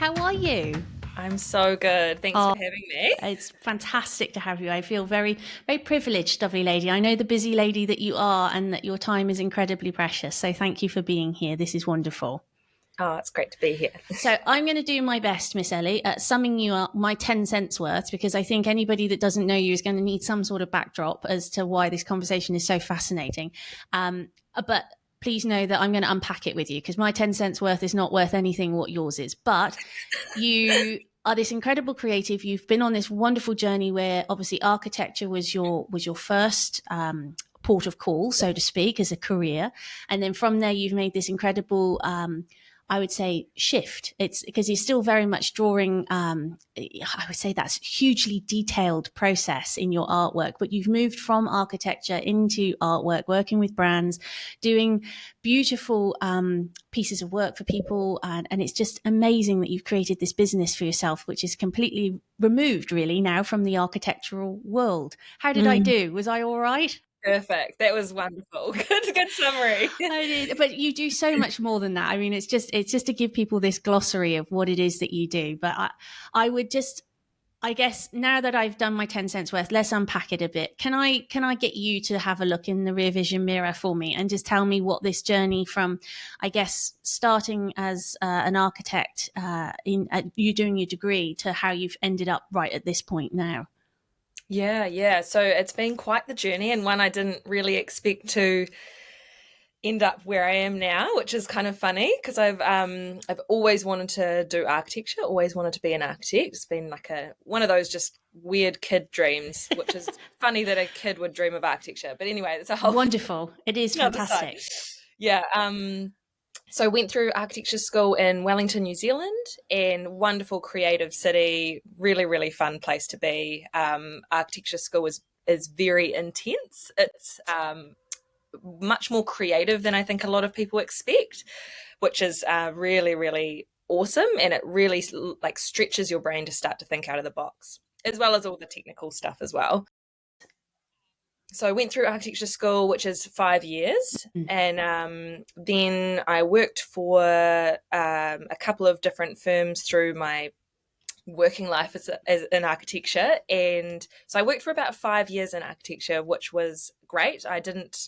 How are you? I'm so good. Thanks for Oh, having me. it's fantastic to have you. I feel very, very privileged, lovely lady. I know the busy lady that you are and that your time is incredibly precious. So thank you for being here. This is wonderful. Oh, it's great to be here. So I'm going to do my best, Miss Ellie, at summing you up my 10 cents worth, because I think anybody that doesn't know you is going to need some sort of backdrop as to why this conversation is so fascinating. But please know that I'm going to unpack it with you because my 10 cents worth is not worth anything what yours is. But you are this incredible creative. You've been on this wonderful journey where obviously architecture was your first port of call, so to speak, as a career. And then from there, you've made this incredible I would say shift. It's because you're still very much drawing. I would say that's hugely detailed process in your artwork, but you've moved from architecture into artwork, working with brands, doing beautiful pieces of work for people. And it's just amazing that you've created this business for yourself, which is completely removed really now from the architectural world. How did I Mm. do? Was I all right? Perfect. That was wonderful. Good summary. I did, but you do so much more than that. I mean, it's just to give people this glossary of what it is that you do. But I would just, I guess, now that I've done my 10 cents worth, let's unpack it a bit. Can I get you to have a look in the rear vision mirror for me and just tell me what this journey from, I guess, starting as an architect in you doing your degree to how you've ended up right at this point now? Yeah. So it's been quite the journey and one I didn't really expect to end up where I am now, which is kind of funny because I've always wanted to do architecture, always wanted to be an architect. It's been like one of those just weird kid dreams, which is funny that a kid would dream of architecture. But anyway, it's a whole Wonderful. It is another side. fantastic. Yeah. So I went through architecture school in Wellington, New Zealand, and wonderful creative city, really, really fun place to be. Architecture school is very intense. It's much more creative than I think a lot of people expect, which is really, really awesome. And it really like stretches your brain to start to think out of the box, as well as all the technical stuff as well. So I went through architecture school, which is 5 years, and then I worked for a couple of different firms through my working life as in architecture. And so I worked for about 5 years in architecture, which was great. I didn't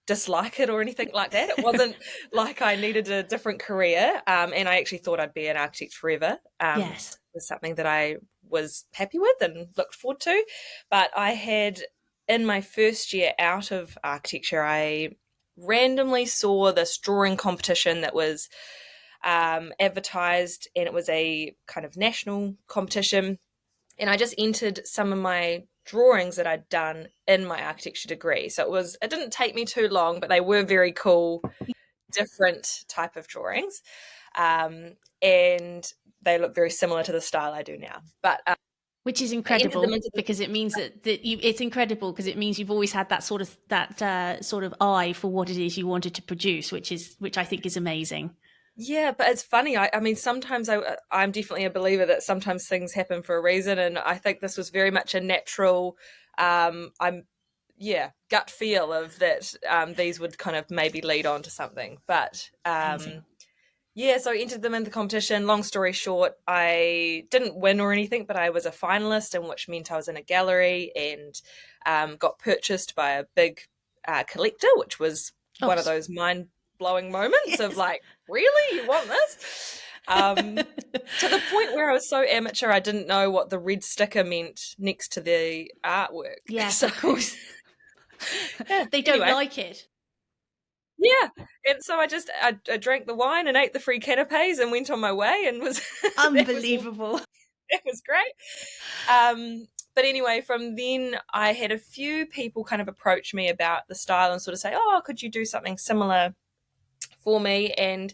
dislike it or anything like that. It wasn't like I needed a different career, and I actually thought I'd be an architect forever. Yes. It was something that I was happy with and looked forward to. But I had, in my first year out of architecture, I randomly saw this drawing competition that was advertised, and it was a kind of national competition. And I just entered some of my drawings that I'd done in my architecture degree. So it didn't take me too long, but they were very cool, different type of drawings. And they look very similar to the style I do now. But which is incredible because it means it's incredible because it means you've always had that sort of eye for what it is you wanted to produce, which I think is amazing. Yeah, but it's funny. I mean, sometimes I'm definitely a believer that sometimes things happen for a reason, and I think this was very much a natural, gut feel of that. These would kind of maybe lead on to something, but yeah. So I entered them in the competition. Long story short, I didn't win or anything, but I was a finalist, and which meant I was in a gallery and got purchased by a big collector, which was one of those mind-blowing moments of like, really, you want this? To the point where I was so amateur I didn't know what the red sticker meant next to the artwork. Yes, so, of course. They don't like it. Yeah, and so I drank the wine and ate the free canapes and went on my way and was unbelievable. It was great. But anyway, from then I had a few people kind of approach me about the style and sort of say, oh, could you do something similar for me? And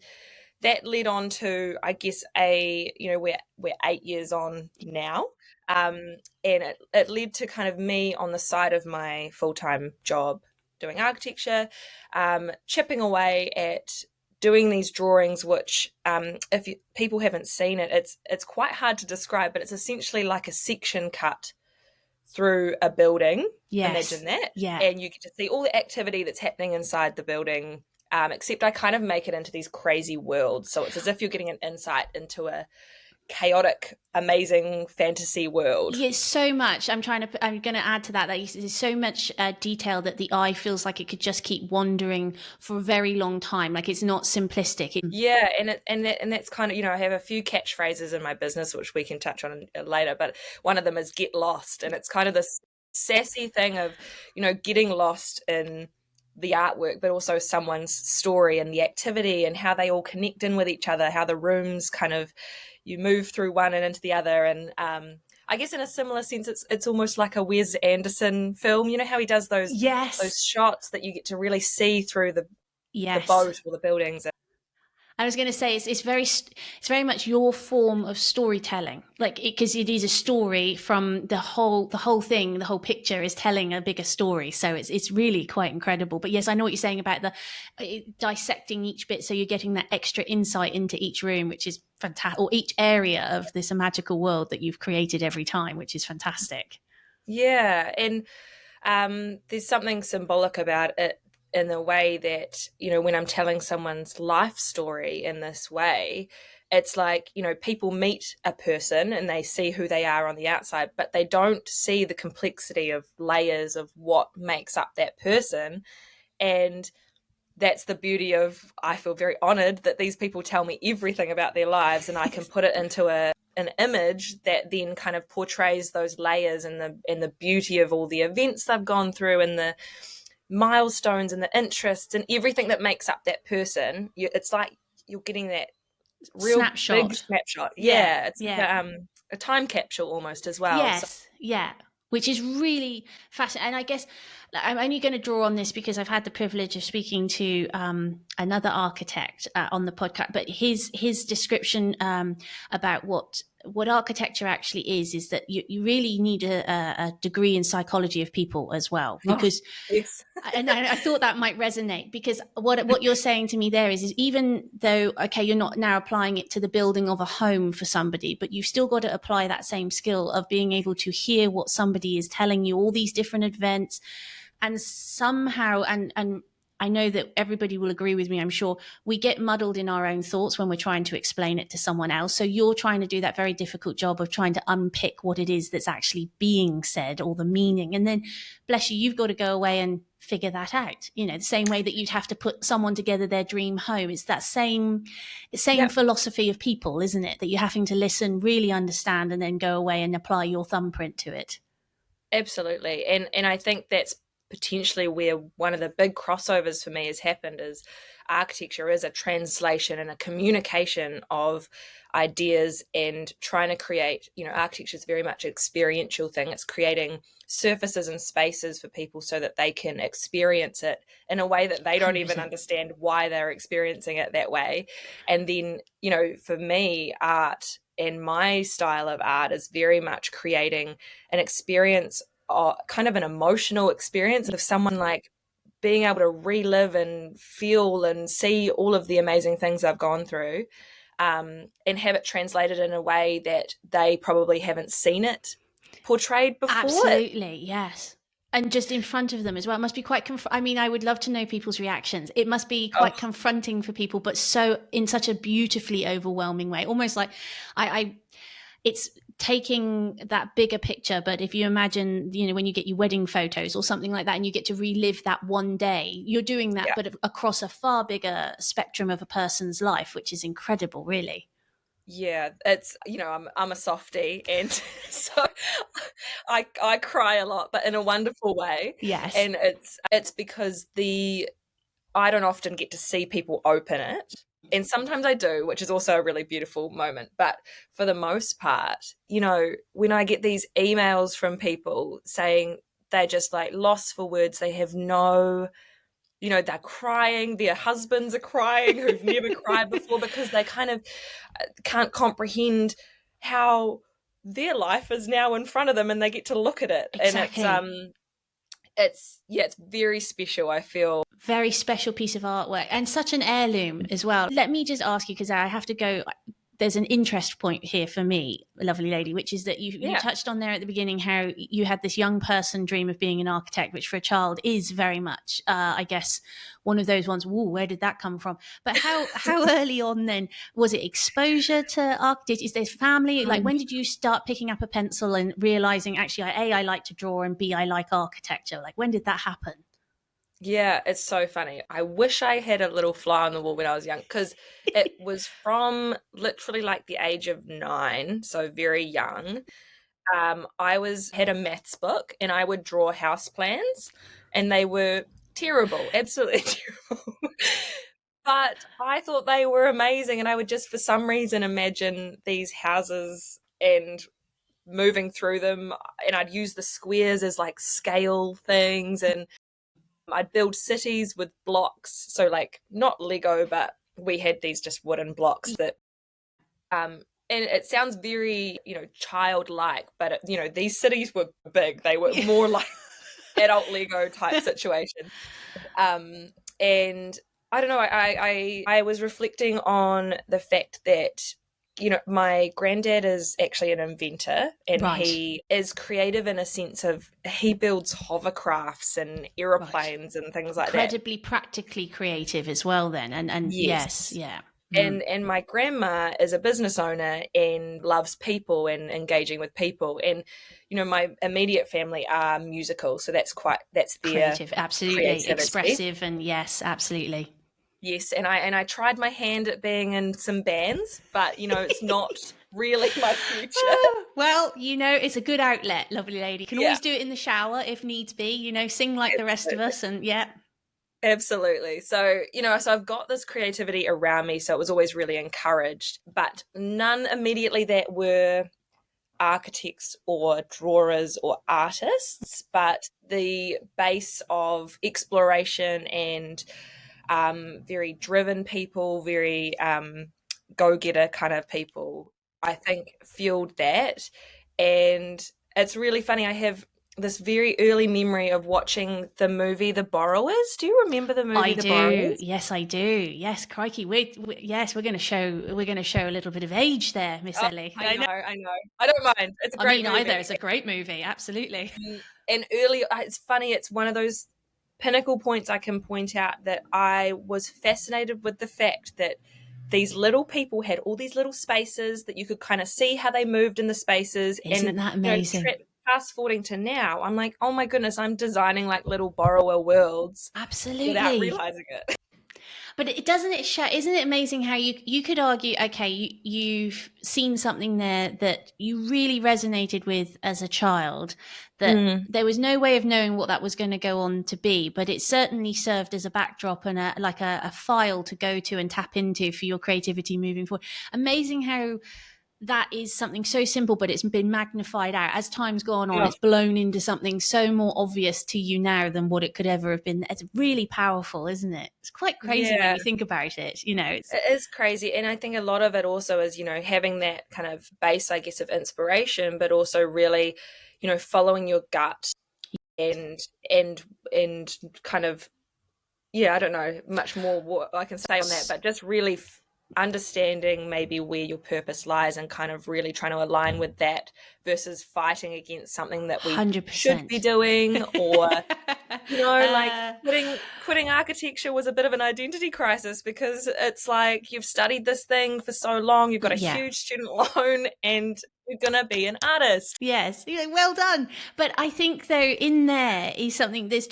that led on to, I guess, we're 8 years on now. And it led to kind of me on the side of my full-time job doing architecture, chipping away at doing these drawings, which people haven't seen it, it's quite hard to describe, but it's essentially like a section cut through a building. Yes. Imagine that. Yeah. And you get to see all the activity that's happening inside the building, except I kind of make it into these crazy worlds. So it's as if you're getting an insight into a chaotic, amazing fantasy world. Yes, so much. I'm going to add to that. There's so much detail that the eye feels like it could just keep wandering for a very long time. Like it's not simplistic. Yeah, and that's kind of, I have a few catchphrases in my business which we can touch on later, but one of them is get lost, and it's kind of this sassy thing of, getting lost in the artwork, but also someone's story and the activity and how they all connect in with each other, how the rooms kind of, you move through one and into the other. And I guess in a similar sense, it's almost like a Wes Anderson film. You know how he does those shots that you get to really see through the boat or the buildings. I was going to say it's very much your form of storytelling, like because it is a story from the whole thing. The whole picture is telling a bigger story, so it's really quite incredible. But yes, I know what you're saying about the dissecting each bit, so you're getting that extra insight into each room, which is fantastic, or each area of this magical world that you've created every time, which is fantastic. Yeah, and there's something symbolic about it in the way that, when I'm telling someone's life story in this way, it's like, people meet a person and they see who they are on the outside, but they don't see the complexity of layers of what makes up that person. And that's the beauty of, I feel very honored that these people tell me everything about their lives, and I can put it into an image that then kind of portrays those layers and the beauty of all the events they've gone through and the milestones and the interests and everything that makes up that person. It's like you're getting that real big snapshot. Yeah, it's like a time capsule almost as well. Yes, yeah, which is really fascinating. And I guess I'm only going to draw on this because I've had the privilege of speaking to another architect on the podcast, but his description about what architecture actually is that you really need a degree in psychology of people as well, because yes. And I thought that might resonate, because what you're saying to me there is even though, okay, you're not now applying it to the building of a home for somebody, but you've still got to apply that same skill of being able to hear what somebody is telling you, all these different events, and somehow, and I know that everybody will agree with me, I'm sure, we get muddled in our own thoughts when we're trying to explain it to someone else. So you're trying to do that very difficult job of trying to unpick what it is that's actually being said, or the meaning. And then, bless you, you've got to go away and figure that out. The same way that you'd have to put someone together their dream home. It's that same philosophy of people, isn't it? That you're having to listen, really understand, and then go away and apply your thumbprint to it. Absolutely. And I think that's potentially where one of the big crossovers for me has happened, is architecture is a translation and a communication of ideas, and trying to create, architecture is very much an experiential thing. It's creating surfaces and spaces for people so that they can experience it in a way that they don't 100%. Even understand why they're experiencing it that way. And then, for me, art and my style of art is very much creating an experience, kind of an emotional experience of someone like being able to relive and feel and see all of the amazing things I've gone through, and have it translated in a way that they probably haven't seen it portrayed before. Absolutely, yes. And just in front of them as well. It must be quite, I would love to know people's reactions. It must be quite confronting for people, but in such a beautifully overwhelming way. Almost like it's taking that bigger picture, but if you imagine, when you get your wedding photos or something like that, and you get to relive that one day, you're doing that, but across a far bigger spectrum of a person's life, which is incredible, really. Yeah, it's, I'm a softie, and so I cry a lot, but in a wonderful way. Yes. And it's because I don't often get to see people open it. And sometimes I do, which is also a really beautiful moment. But for the most part, when I get these emails from people saying they're just like lost for words, they have no, they're crying, their husbands are crying who've never cried before, because they kind of can't comprehend how their life is now in front of them and they get to look at it. Exactly. And it's very special, I feel. Very special piece of artwork, and such an heirloom as well. Let me just ask you, because I have to go there's an interest point here for me, lovely lady, which is that you Yeah. touched on there at the beginning how you had this young person dream of being an architect, which for a child is very much, I guess, one of those ones. Whoa, where did that come from? But how early on then was it exposure to architecture? Is there family? Like, when did you start picking up a pencil and realizing actually, A, I like to draw, and B, I like architecture? Like, when did that happen? Yeah, it's so funny. I wish I had a little fly on the wall when I was young, because it was from literally like the age of 9, so very young. I was had a maths book and I would draw house plans, and they were terrible, absolutely terrible. But I thought they were amazing, and I would just for some reason imagine these houses and moving through them, and I'd use the squares as like scale things, and I'd build cities with blocks. So like not Lego, but we had these just wooden blocks that and it sounds very, childlike, but these cities were big. They were more like adult Lego type situation. And I don't know, I was reflecting on the fact that my granddad is actually an inventor, and Right. he is creative in a sense of he builds hovercrafts and aeroplanes and things like that. Incredibly practically creative as well then. And yes, yeah. And my grandma is a business owner and loves people and engaging with people. And my immediate family are musical, so that's their Creative, absolutely. creativity. Expressive, and yes, absolutely. Yes, and I tried my hand at being in some bands, but it's not really my future. Well, it's a good outlet, lovely lady. You can always do it in the shower if needs be, sing like the rest of us, and yeah. Absolutely. So, so I've got this creativity around me, so it was always really encouraged, but none immediately that were architects or drawers or artists, but the base of exploration and very driven people, very go-getter kind of people, I think fueled that. And it's really funny. I have this very early memory of watching the movie The Borrowers. Do you remember the movie The Borrowers? Yes, I do. Yes, crikey. Yes, we're going to show a little bit of age there, Miss Ellie. I know. I don't mind. It's a great movie. Either. It's a great movie. Absolutely. And early, it's funny. It's one of those pinnacle points I can point out that I was fascinated with the fact that these little people had all these little spaces that you could kind of see how they moved in the spaces. Isn't that amazing? Fast forwarding to now, I'm like, oh my goodness, I'm designing like little borrower worlds. Absolutely. Without realizing it. But isn't it amazing how you could argue, okay, you've seen something there that you really resonated with as a child, that there was no way of knowing what that was going to go on to be, but it certainly served as a backdrop and a file to go to and tap into for your creativity moving forward. Amazing how that is something so simple, but it's been magnified out as time's gone on. Yeah. It's blown into something so more obvious to you now than what it could ever have been. It's really powerful, isn't it? It's quite crazy when you think about it. It is crazy. And I think a lot of it also is, having that kind of base, I guess, of inspiration, but also really, following your gut and kind of, I don't know much more what I can say on that, but just really understanding maybe where your purpose lies and kind of really trying to align with that versus fighting against something that we 100%. should be doing, or like quitting architecture was a bit of an identity crisis, because it's like you've studied this thing for so long, you've got a huge student loan, and you're gonna be an artist. Yes, well done. But I think though in there is something. There's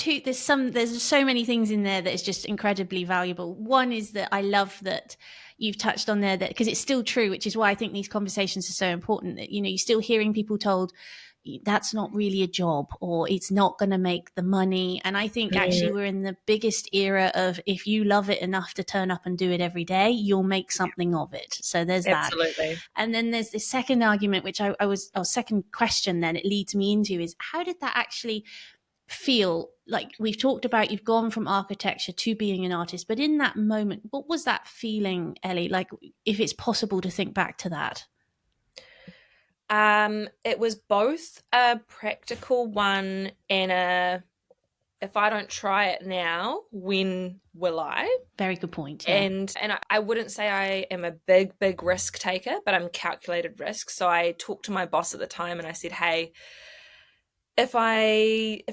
so many things in there that is just incredibly valuable. One is that I love that you've touched on there, that because it's still true, which is why I think these conversations are so important, that you're still hearing people told that's not really a job, or it's not going to make the money. And I think actually we're in the biggest era of, if you love it enough to turn up and do it every day, you'll make something of it. So there's Absolutely. that. And then there's this second argument, which second question then it leads me into, is how did that actually feel? Like we've talked about, you've gone from architecture to being an artist, but in that moment, what was that feeling, Ellie? Like, if it's possible to think back to that. It was both a practical one and if I don't try it now, when will I? Very good point. Yeah. And I wouldn't say I am a big risk taker, but I'm calculated risk. So I talked to my boss at the time and I said, hey, if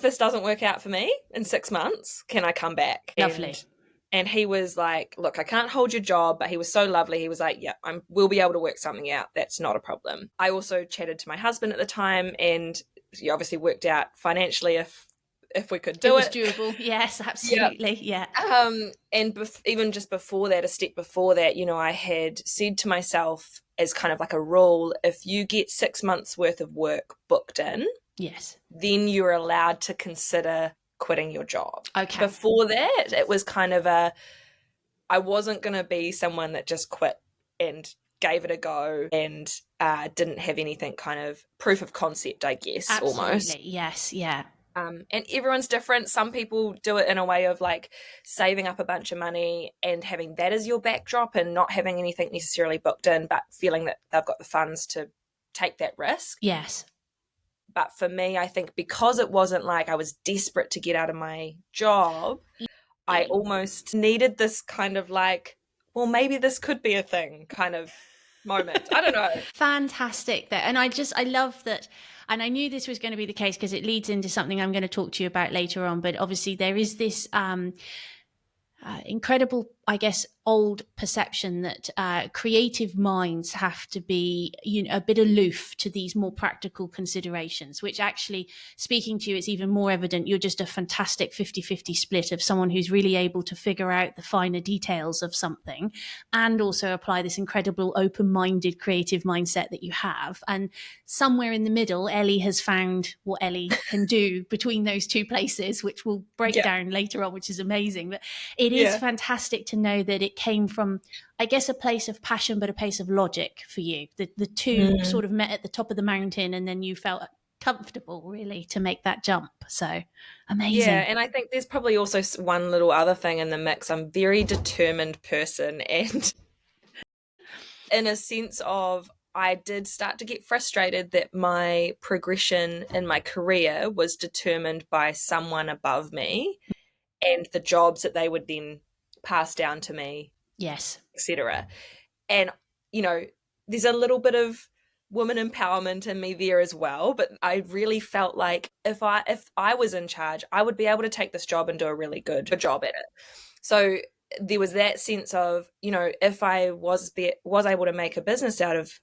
this doesn't work out for me in 6 months, can I come back? Lovely. And he was like, look, I can't hold your job, but he was so lovely. He was like, yeah, we'll be able to work something out. That's not a problem. I also chatted to my husband at the time, and he obviously worked out financially if we could do it. It was doable. Yes, absolutely. Yeah. And even just before that, a step before that, you know, I had said to myself as kind of like a rule, if you get 6 months worth of work booked in, yes, then you're allowed to consider quitting your job. Okay. Before that, it was kind of I wasn't going to be someone that just quit and gave it a go and didn't have anything kind of proof of concept, I guess. Absolutely. Almost. Yes. Yeah. And everyone's different. Some people do it in a way of like saving up a bunch of money and having that as your backdrop and not having anything necessarily booked in, but feeling that they've got the funds to take that risk. Yes. But for me, I think because it wasn't like I was desperate to get out of my job, I almost needed this kind of like, well, maybe this could be a thing kind of moment. I don't know. Fantastic. And I love that. And I knew this was going to be the case because it leads into something I'm going to talk to you about later on. But obviously there is this incredible, I guess, old perception that creative minds have to be, you know, a bit aloof to these more practical considerations, which actually, speaking to you, it's even more evident you're just a fantastic 50-50 split of someone who's really able to figure out the finer details of something and also apply this incredible open-minded creative mindset that you have. And somewhere in the middle, Ellie has found what Ellie can do between those two places, which we'll break down later on, which is amazing. But it is fantastic to know that it came from, I guess, a place of passion, but a place of logic for you. The two sort of met at the top of the mountain and then you felt comfortable really to make that jump. So amazing. Yeah, and I think there's probably also one little other thing in the mix. I'm a very determined person, and in a sense of I did start to get frustrated that my progression in my career was determined by someone above me and the jobs that they would then pass down to me, yes, etc. And you know, there's a little bit of woman empowerment in me there as well, but I really felt like if I was in charge, I would be able to take this job and do a really good job at it. So there was that sense of, you know, if I was able to make a business out of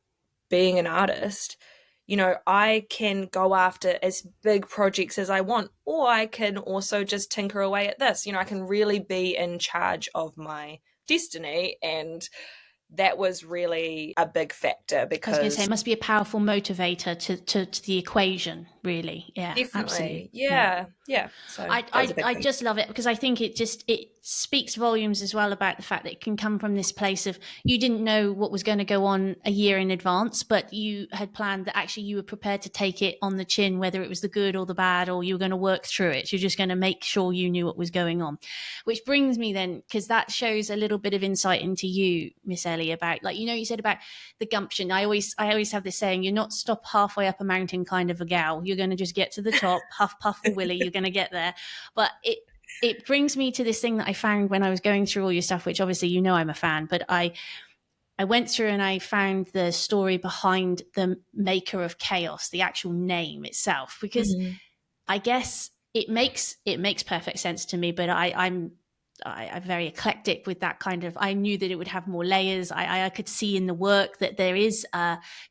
being an artist, you know, I can go after as big projects as I want, or I can also just tinker away at this. You know, I can really be in charge of my destiny. And that was really a big factor because I was going to say it must be a powerful motivator to the equation, really. Yeah, definitely. Absolutely. Yeah. So I just love it because I think it speaks volumes as well about the fact that it can come from this place of you didn't know what was going to go on a year in advance, but you had planned that actually you were prepared to take it on the chin, whether it was the good or the bad, or you were going to work through it. You're just going to make sure you knew what was going on, which brings me then, because that shows a little bit of insight into you, Miss Ellie, about, like, you know, you said about the gumption. I always have this saying, you're not stop halfway up a mountain kind of a gal. You're going to just get to the top, huff, puff, or willy, you're going to get there. But it brings me to this thing that I found when I was going through all your stuff, which obviously, you know, I'm a fan, but I went through and I found the story behind the maker of chaos, the actual name itself, because I guess it makes perfect sense to me, but I'm very eclectic with that kind of, I knew that it would have more layers. I could see in the work that there is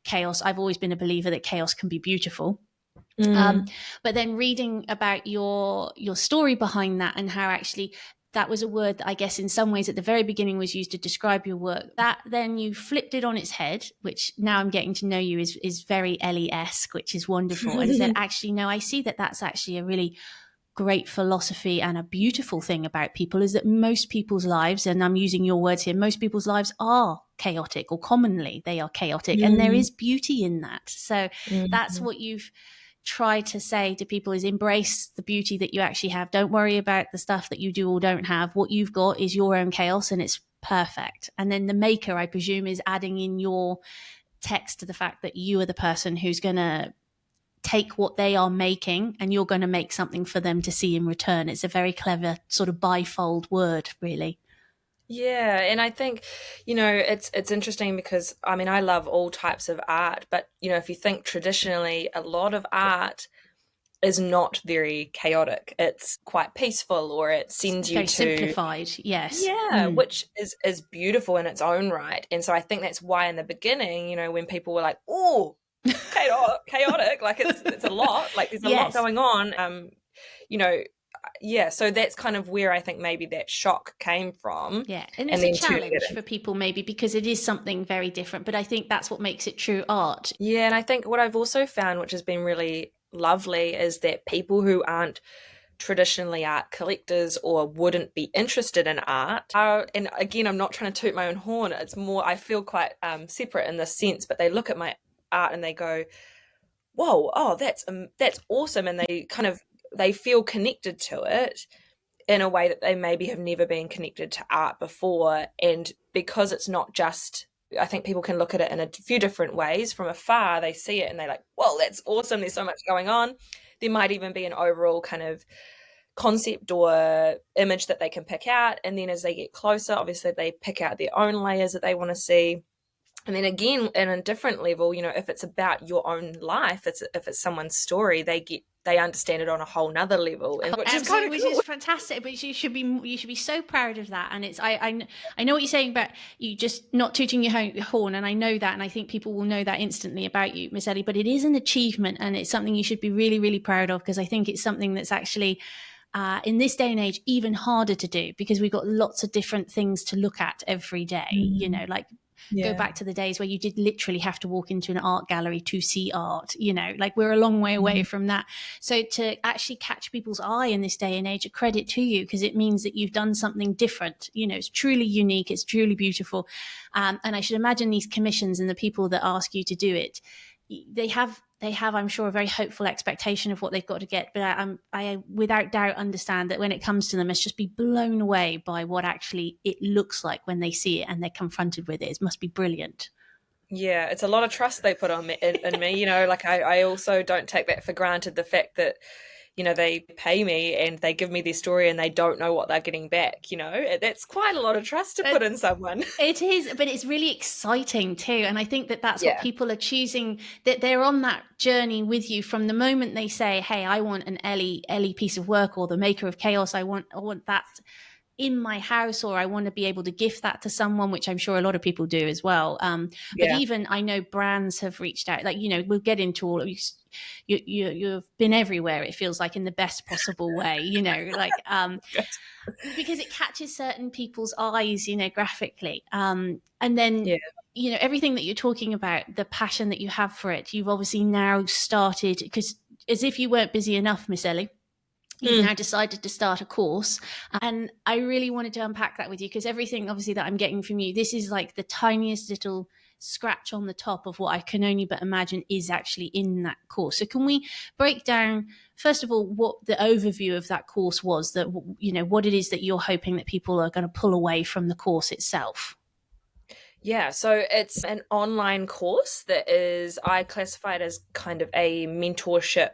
chaos. I've always been a believer that chaos can be beautiful. But then reading about your story behind that and how actually that was a word that I guess in some ways at the very beginning was used to describe your work, that then you flipped it on its head, which now I'm getting to know you is very Ellie-esque, which is wonderful. And said, actually, no, I see that that's actually a really great philosophy and a beautiful thing about people is that most people's lives, and I'm using your words here, most people's lives are chaotic, or commonly they are chaotic, and there is beauty in that. So that's what you've try to say to people is embrace the beauty that you actually have. Don't worry about the stuff that you do or don't have. What you've got is your own chaos and it's perfect. And then the maker, I presume, is adding in your text to the fact that you are the person who's going to take what they are making and you're going to make something for them to see in return. It's a very clever sort of bifold word, really. Yeah, and I think, it's interesting because I mean I love all types of art, but if you think traditionally, a lot of art is not very chaotic. It's quite peaceful, or it It's sends you very to, simplified. Yes. yeah, Mm. which is beautiful in its own right. And so I think that's why in the beginning, when people were like, "Oh, chaotic," like it's a lot, like there's a lot Yes. going on. You know, yeah. So that's kind of where I think maybe that shock came from, Yeah. And and it's a then turning it challenge for people maybe because it is something very different. But I think that's what makes it true art. Yeah, and I think what I've also found, which has been really lovely, is that people who aren't traditionally art collectors or wouldn't be interested in art are, and again, I'm not trying to toot my own horn, it's more, I feel quite separate in this sense, but they look at my art and they go, whoa, oh, that's awesome, and they feel connected to it in a way that they maybe have never been connected to art before. And because it's not just, I think people can look at it in a few different ways. From afar, they see it and they're like, whoa, that's awesome. There's so much going on. There might even be an overall kind of concept or image that they can pick out. And then as they get closer, obviously they pick out their own layers that they want to see. And then again, in a different level, if it's about your own life, if it's someone's story, they understand it on a whole nother level, and which is kind Absolutely, of which cool. is fantastic. But you should be so proud of that. And it's I know what you're saying about you just not tooting your horn, and I know that, and I think people will know that instantly about you, Miss Ellie. But it is an achievement, and it's something you should be really, really proud of, because I think it's something that's actually in this day and age even harder to do, because we've got lots of different things to look at every day. Like go Yeah. back to the days where you did literally have to walk into an art gallery to see art. Like we're a long way away from that. So to actually catch people's eye in this day and age, a credit to you, because it means that you've done something different. It's truly unique, it's truly beautiful. And I should imagine these commissions and the people that ask you to do it, they have, I'm sure, a very hopeful expectation of what they've got to get. But I without doubt understand that when it comes to them, it's just be blown away by what actually it looks like when they see it and they're confronted with it. It must be brilliant. Yeah, it's a lot of trust they put on me, in me. Like I also don't take that for granted. The fact that they pay me and they give me their story and they don't know what they're getting back. That's quite a lot of trust to put in someone. It is, but it's really exciting too. And I think that that's what Yeah. people are choosing, that they're on that journey with you from the moment they say, hey, I want an Ellie piece of work, or the maker of chaos. I want that in my house, or I want to be able to gift that to someone, which I'm sure a lot of people do as well. But Yeah. even I know brands have reached out, like, we'll get into all of you. You've been everywhere, it feels like, in the best possible way, like because it catches certain people's eyes, graphically. And then Yeah. everything that you're talking about, the passion that you have for it, you've obviously now started, because as if you weren't busy enough, Miss Ellie, you've now decided to start a course. And I really wanted to unpack that with you, because everything obviously that I'm getting from you, this is like the tiniest little scratch on the top of what I can only but imagine is actually in that course. So can we break down, first of all, what the overview of that course was, that what it is that you're hoping that people are going to pull away from the course itself? Yeah, so it's an online course that is, I classify it as kind of a mentorship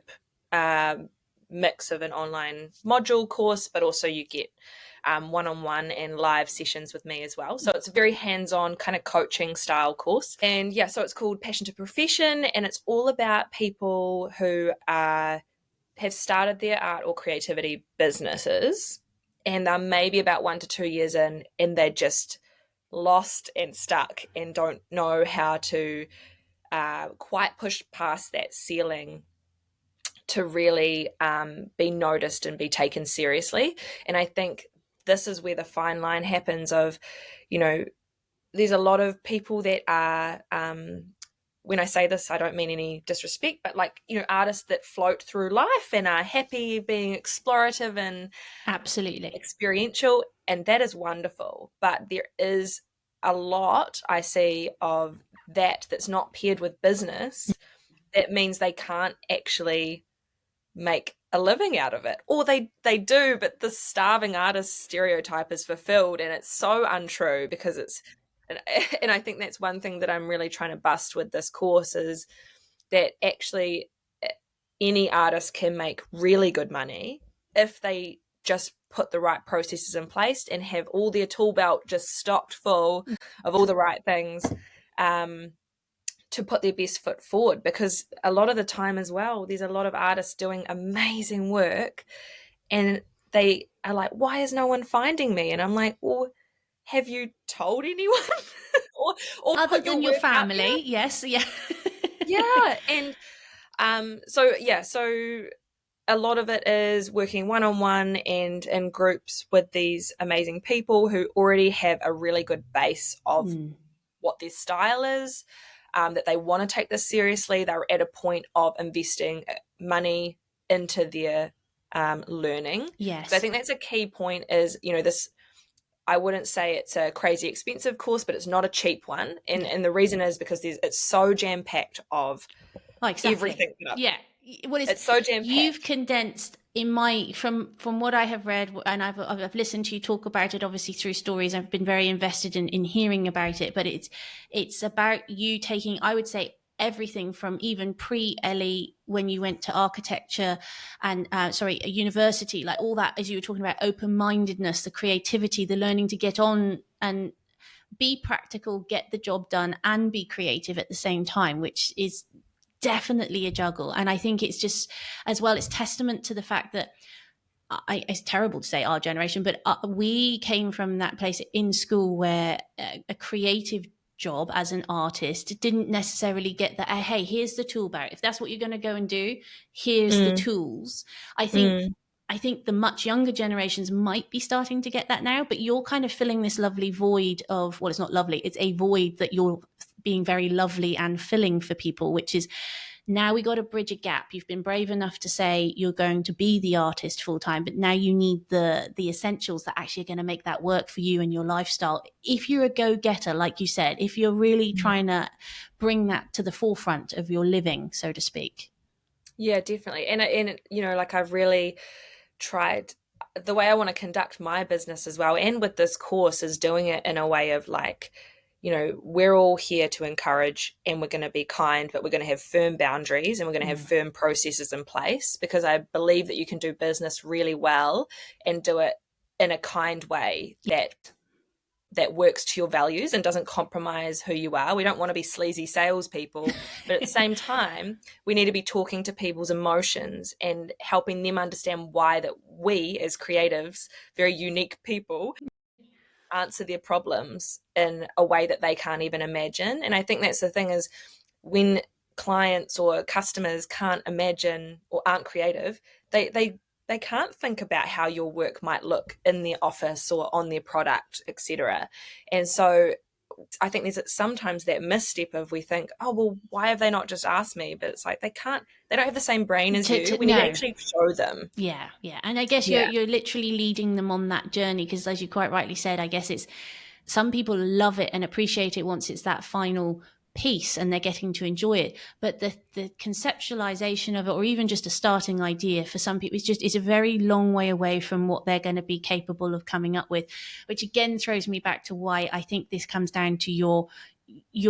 mix of an online module course, but also you get one-on-one and live sessions with me as well. So it's a very hands-on kind of coaching style course. And yeah, so it's called Passion to Profession, and it's all about people who have started their art or creativity businesses, and they're maybe about 1 to 2 years in, and they're just lost and stuck and don't know how to quite push past that ceiling to really be noticed and be taken seriously. And I think this is where the fine line happens of, there's a lot of people that are, when I say this, I don't mean any disrespect, but like, artists that float through life and are happy being explorative and Absolutely. experiential, and that is wonderful. But there is a lot I see of that's not paired with business. That means they can't actually make a living out of it, or they do, but the starving artist stereotype is fulfilled, and it's so untrue, because and I think that's one thing that I'm really trying to bust with this course, is that actually any artist can make really good money if they just put the right processes in place and have all their tool belt just stocked full of all the right things, to put their best foot forward. Because a lot of the time as well, there's a lot of artists doing amazing work and they are like, why is no one finding me? And I'm like, well, have you told anyone? or Other put your than your work out there? family, yes, yeah. Yeah. And so a lot of it is working one-on-one and in groups with these amazing people who already have a really good base of what their style is, that they want to take this seriously. They're at a point of investing money into their learning. Yes. So I think that's a key point is, this, I wouldn't say it's a crazy expensive course, but it's not a cheap one. And the reason is because it's so jam-packed of everything. Yeah. Well, it's so jam-packed. You've condensed from what I have read, and I've listened to you talk about it, obviously through stories. I've been very invested in hearing about it, but it's about you taking, I would say, everything from even pre-Ellie, when you went to architecture and a university, like all that, as you were talking about, open-mindedness, the creativity, the learning to get on and be practical, get the job done, and be creative at the same time, which is definitely a juggle. And I think it's just, as well, it's testament to the fact that it's terrible to say our generation, but we came from that place in school where a creative job as an artist didn't necessarily get that, hey, here's the tool belt. If that's what you're going to go and do, here's the tools. I think the much younger generations might be starting to get that now, but you're kind of filling this lovely void of, well, it's not lovely, it's a void that you're being very lovely and filling for people, which is, now we got to bridge a gap. You've been brave enough to say you're going to be the artist full time, but now you need the essentials that actually are going to make that work for you and your lifestyle. If you're a go-getter, like you said, if you're really trying to bring that to the forefront of your living, so to speak. Yeah, definitely. And like, I've really tried, the way I want to conduct my business as well, and with this course, is doing it in a way of like, we're all here to encourage, and we're going to be kind, but we're going to have firm boundaries and we're going to have firm processes in place, because I believe that you can do business really well and do it in a kind way that works to your values and doesn't compromise who you are. We don't want to be sleazy salespeople, but at the same time, we need to be talking to people's emotions and helping them understand why that we as creatives, very unique people, answer their problems in a way that they can't even imagine. And I think that's the thing, is when clients or customers can't imagine or aren't creative, they can't think about how your work might look in their office or on their product, etc. And so I think there's sometimes that misstep of, we think, oh, well, why have they not just asked me? But it's like, they don't have the same brain as you. We need to actually show them. Yeah. And I guess you're literally leading them on that journey, because as you quite rightly said, I guess it's, some people love it and appreciate it once it's that final piece and they're getting to enjoy it, but the conceptualization of it, or even just a starting idea, for some people it's a very long way away from what they're going to be capable of coming up with, which again throws me back to why I think this comes down to your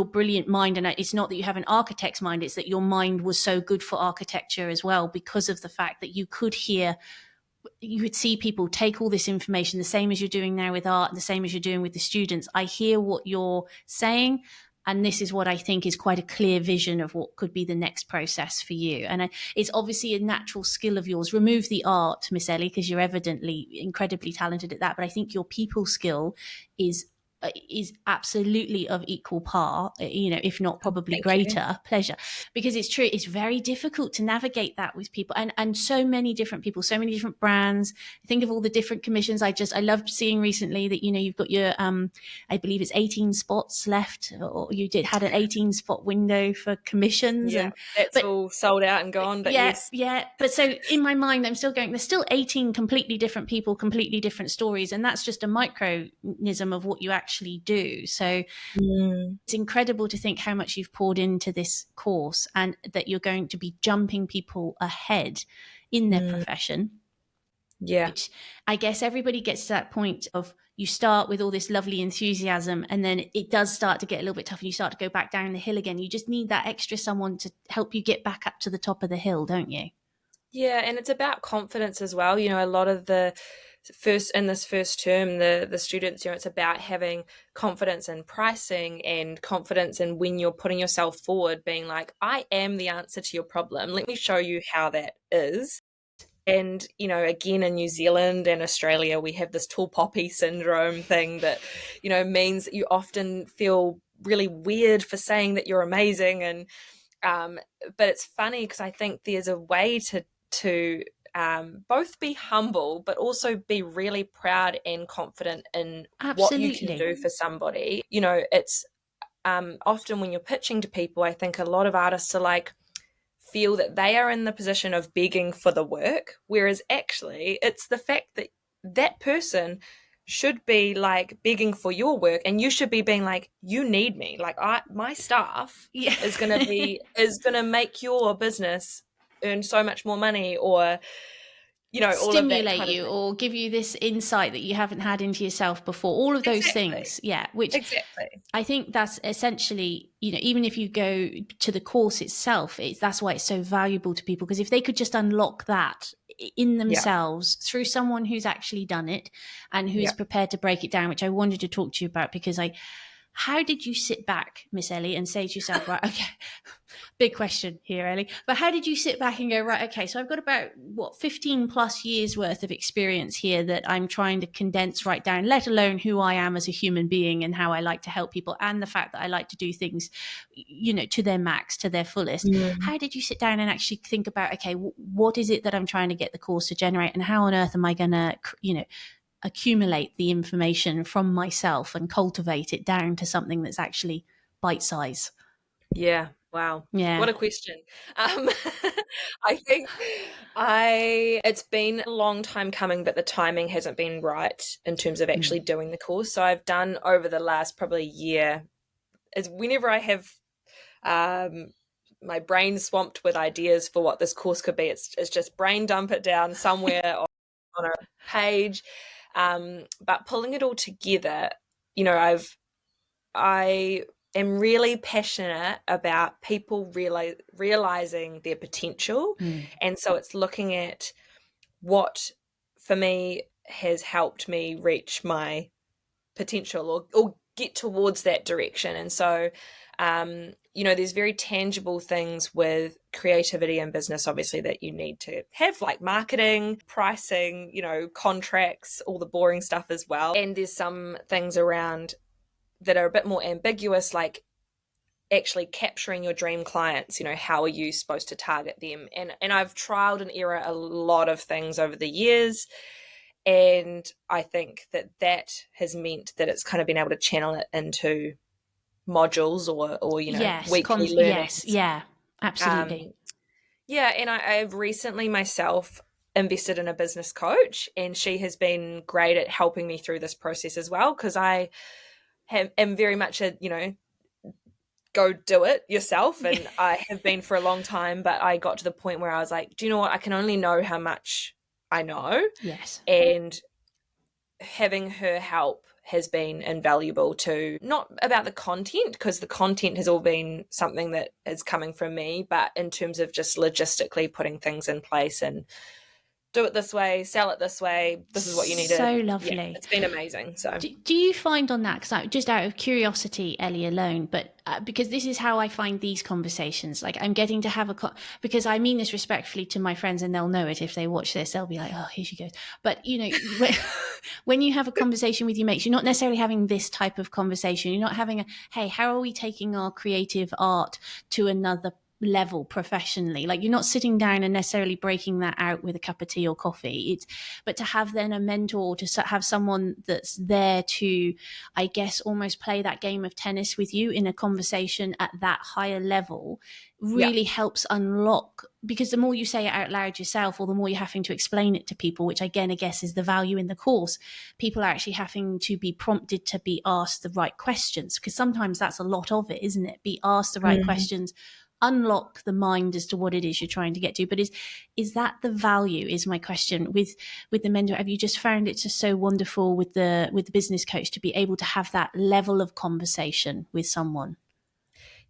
brilliant mind. And it's not that you have an architect's mind, it's that your mind was so good for architecture as well, because of the fact that you could see people take all this information, the same as you're doing now with art, the same as you're doing with the students. I hear what you're saying, and this is what I think is quite a clear vision of what could be the next process for you. And it's obviously a natural skill of yours. Remove the art, Miss Ellie, because you're evidently incredibly talented at that. But I think your people skill is absolutely of equal par, if not probably greater pleasure, because it's true, it's very difficult to navigate that with people, and so many different people, so many different brands. Think of all the different commissions. I loved seeing recently that you've got your I believe it's 18 spots left, or you had an 18 spot window for commissions. That's all sold out and gone, but yes. But so in my mind, I'm still going, there's still 18 completely different people, completely different stories, and that's just a micronism of what you actually do. So it's incredible to think how much you've poured into this course, and that you're going to be jumping people ahead in their profession. Yeah. which I guess everybody gets to that point of you start with all this lovely enthusiasm and then it does start to get a little bit tough and you start to go back down the hill again. You just need that extra someone to help you get back up to the top of the hill, don't you? Yeah, and it's about confidence as well. You know, a lot of the this first term, the students, you know, it's about having confidence in pricing and confidence in when you're putting yourself forward, being like, I am the answer to your problem. Let me show you how that is. And, you know, again, in New Zealand and Australia, we have this tall poppy syndrome thing that, you know, means that you often feel really weird for saying that you're amazing. And but it's funny because I think there's a way to both be humble but also be really proud and confident in what you can Absolutely. do for somebody. You know, it's often when you're pitching to people, I think a lot of artists are like, feel that they are in the position of begging for the work, whereas actually it's the fact that that person should be like begging for your work and you should be being like, you need me, like my staff Yeah. is going to make your business earn so much more money, or you know, all of that Stimulate kind of you thing. or give you this insight that you haven't had into yourself before, all of those Exactly. things. Yeah, which Exactly. I think that's essentially, you know, even if you go to the course itself, that's why it's so valuable to people, because if they could just unlock that in Yeah. themselves through someone who's actually done it and who is Yeah. prepared to break it down, which I wanted to talk to you about, because how did you sit back, Miss Ellie, and say to yourself, right, okay, big question here, Ellie, but how did you sit back and go, right, okay, so I've got about 15 plus years worth of experience here that I'm trying to condense right down, let alone who I am as a human being and how I like to help people and the fact that I like to do things, you know, to their max, to their fullest. Mm. How did you sit down and actually think about, okay, what is it that I'm trying to get the course to generate, and how on earth am I going to, you know, accumulate the information from myself and cultivate it down to something that's actually bite size? Yeah. Wow. Yeah. What a question. Um, I think it's been a long time coming, but the timing hasn't been right in terms of Mm. actually doing the course. So I've done over the last probably year, is whenever I have um, my brain swamped with ideas for what this course could be, it's just brain dump it down somewhere on a page. But pulling it all together, you know, I am really passionate about people realizing their potential. Mm. And so it's looking at what, for me, has helped me reach my potential, or get towards that direction. And so, you know, there's very tangible things with creativity and business, obviously, that you need to have, like marketing, pricing, you know, contracts, all the boring stuff as well. And there's some things around that are a bit more ambiguous, like actually capturing your dream clients. You know, how are you supposed to target them? And I've trialed and error a lot of things over the years, and I think that has meant that it's kind of been able to channel it into modules, or you know, Yes. weekly Yes. learnings. Yeah. Absolutely. um yeah, and I've recently myself invested in a business coach, and she has been great at helping me through this process as well, because I am very much a, you know, go do it yourself. And I have been for a long time, but I got to the point where I was like, do you know what? I can only know how much I know. Yes. And having her help has been invaluable too. Not about the content, because the content has all been something that is coming from me, but in terms of just logistically putting things in place and do it this way, sell it this way, this is what you need to. So Yeah, lovely. it's been amazing. So Do you find on that, because just out of curiosity, Ellie, alone, but because this is how I find these conversations, like I'm getting to have because I mean this respectfully to my friends and they'll know it if they watch this, they'll be like, oh, here she goes. But, you know, when you have a conversation with your mates, you're not necessarily having this type of conversation. You're not having hey, how are we taking our creative art to another level professionally? Like, you're not sitting down and necessarily breaking that out with a cup of tea or coffee. But to have then a mentor, to have someone that's there to, I guess, almost play that game of tennis with you in a conversation at that higher level yeah. really helps unlock, because the more you say it out loud yourself, or the more you're having to explain it to people, which again, I guess is the value in the course, people are actually having to be prompted to be asked the right questions, because sometimes that's a lot of it, isn't it? Be asked the right questions. unlock the mind as to what it is you're trying to get to. But is that the value, is my question, with the mentor? Have you just found it just so wonderful with the business coach to be able to have that level of conversation with someone?